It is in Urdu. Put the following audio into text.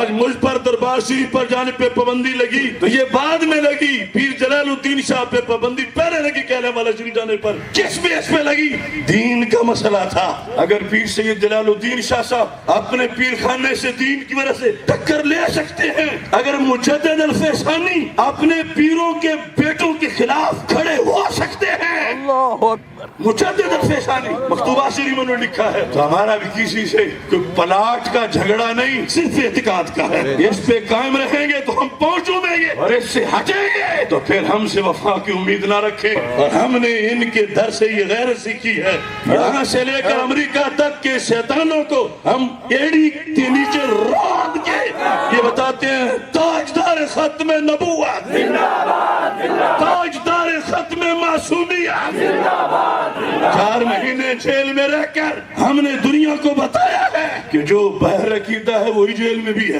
آج مجھ پر دربار شریف پر جانے پہ پابندی لگی تو یہ بعد میں لگی، پیر جلال الدین شاہ پہ پابندی پہلے لگی کہنے والا شریف جانے پر۔ کس بیس پہ لگی؟ دین کا مسئلہ تھا۔ اگر پیر سید جلال الدین شاہ صاحب اپنے پیر خانے سے دین کی وجہ سے ٹکر لے سکتے ہیں، اگر مجدد الفیشانی اپنے پیروں کے بیٹوں کے خلاف کھڑے ہو سکتے ہیں، اللہ اکبر، مجدد الفیشانی مکتوبہ شریف میں نے لکھا ہے، تو ہمارا بھی کسی سے کوئی پلاٹ کا جھگڑا نہیں، صرف اعتقاد کا ہے۔ اس پہ قائم رہیں گے تو ہم پہنچوں دیں گے، اور اس سے ہٹیں گے تو پھر ہم سے وفا کی امید نہ رکھیں۔ اور ہم نے ان کے در سے یہ غیرت سیکھی ہے، یہاں سے لے کر امریکہ تک کے شیطانوں کو ہم ایڑی کے نیچے رود کے یہ بتاتے ہیں تاجدار ختم نبوت، تاجدار ختم معصومیت۔ 4 مہینے جیل میں رہ کر ہم نے دنیا کو بتایا ہے کہ جو بہر عقیدہ ہے وہی جیل میں بھی ہے۔